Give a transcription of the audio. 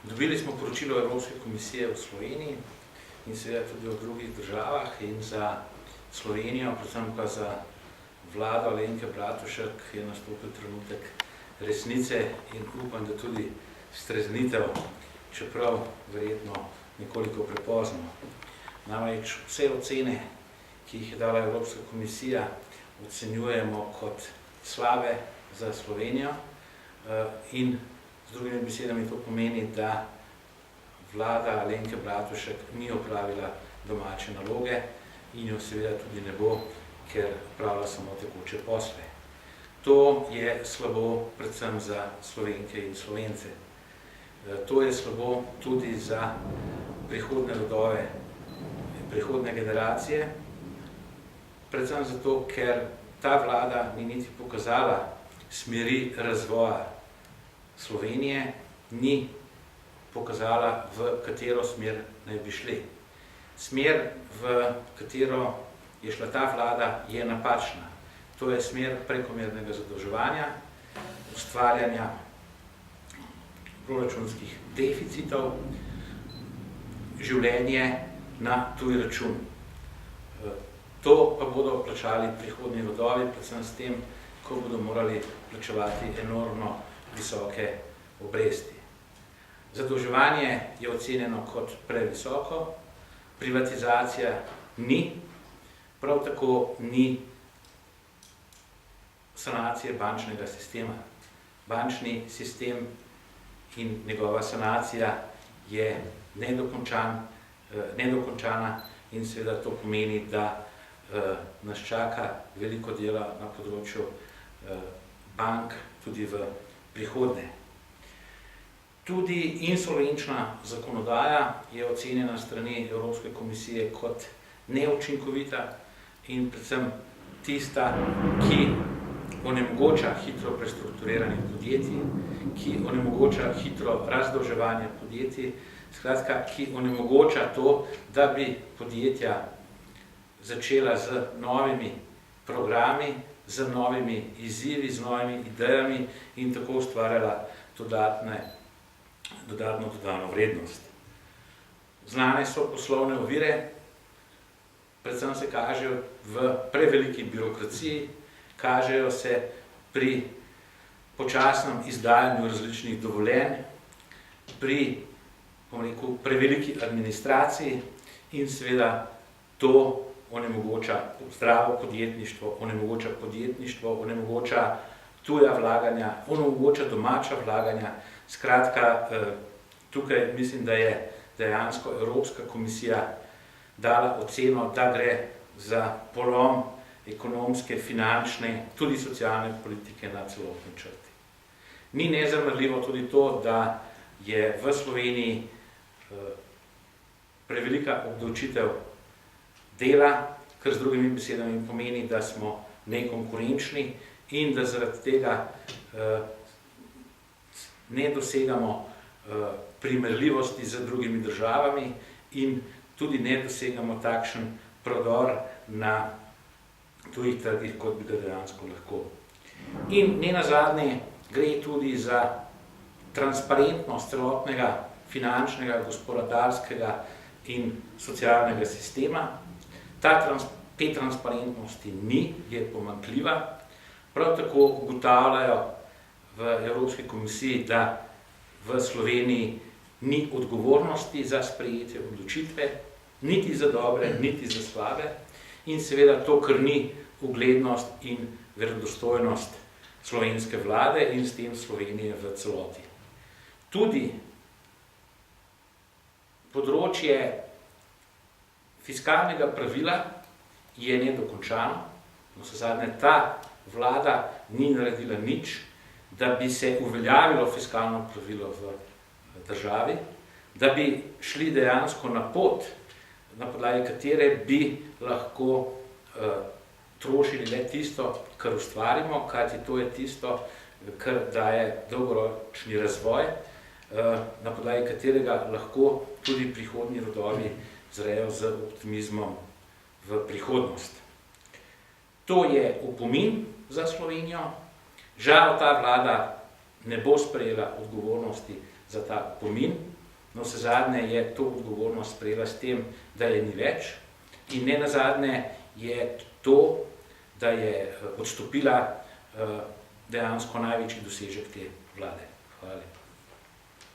Dobili smo poročilo Evropske komisije v Sloveniji in seveda tudi v drugih državah in za Slovenijo, predvsem pa za vlado Alenke Bratušek je nastopil trenutek resnice in upam, da tudi streznitev, čeprav verjetno nekoliko prepozno. Namreč vse ocene, ki jih je dala Evropska komisija, ocenjujemo kot slabe za Slovenijo in z drugimi besedami to pomeni, da vlada Alenke Bratušek ni opravila domače naloge in jo seveda tudi ne bo, ker opravlja samo tekoče posle. To je slabo predvsem za Slovenke in Slovence. To je slabo tudi za prihodne rodove, prihodne generacije, predvsem zato, ker ta vlada ni niti pokazala smeri razvoja Slovenije, ni pokazala, v katero smer naj bi šli. Smer, v katero je šla ta vlada, je napačna. To je smer prekomernega zadolževanja, ustvarjanja proračunskih deficitov, življenje na tuj račun. To pa bodo plačali prihodnji rodovi, predvsem s tem, ko bodo morali plačevati enormno visoke obresti. Zadolževanje je ocenjeno kot previsoko, privatizacija ni, prav tako ni sanacije bančnega sistema. Bančni sistem in njegova sanacija je nedokončana in seveda to pomeni, da nas čaka veliko dela na področju bank tudi v prihodnje. Tudi insolvenčna zakonodaja je ocenjena strani Evropske komisije kot neučinkovita in predvsem tista, ki onemogoča hitro prestrukturiranje podjetij, ki onemogoča hitro razdolževanje podjetij, skratka, ki onemogoča to, da bi podjetja začela z novimi programi, z novimi izzivi, z novimi idejami in tako ustvarjala dodatno dodano vrednost. Znane so poslovne ovire, predvsem se kažejo v preveliki birokraciji, kažejo se pri počasnem izdajanju različnih dovoljenj, pri preveliki administraciji in seveda to onemogoča zdravo podjetništvo, onemogoča tuja vlaganja, onemogoča domača vlaganja. Skratka, tukaj mislim, da je dejansko Evropska komisija dala oceno, da gre za polom ekonomske, finančne, tudi socialne politike na celotni črti. Ni nezamrljivo tudi to, da je v Sloveniji prevelika obdavčitev dela, kar z drugimi besedami pomeni, da smo nekonkurenčni in da zaradi tega ne dosegamo primerljivosti z drugimi državami in tudi ne dosegamo takšen prodor na tujih trgih, kot bi ga dejansko lahko. In nenazadnje gre tudi za transparentnost celotnega finančnega, gospodarskega in socialnega sistema. Te transparentnosti ni, je pomanjkljiva. Prav tako ugotavljajo v Evropski komisiji, da v Sloveniji ni odgovornosti za sprejetje odločitve, niti za dobre, niti za slabe in seveda to krni uglednost in verodostojnost slovenske vlade in s tem Slovenije v celoti. Tudi področje fiskalnega pravila je nedokončano. Navsezadnje ta vlada ni naredila nič, da bi se uveljavilo fiskalno pravilo v državi, da bi šli dejansko na pot, na podlagi katere bi lahko trošili le tisto, kar ustvarimo, kajti to je tisto, kar daje dolgoročni razvoj, na podlagi katerega lahko tudi prihodnji rodovi zrejo z optimizmom v prihodnost. To je opomin za Slovenijo. Žal ta vlada ne bo sprejela odgovornosti za ta opomin No, vsezadnje je to odgovornost sprejela s tem, da je ni več, in nenazadnje je to, da je odstopila dejansko največji dosežek te vlade. Hvala lepa.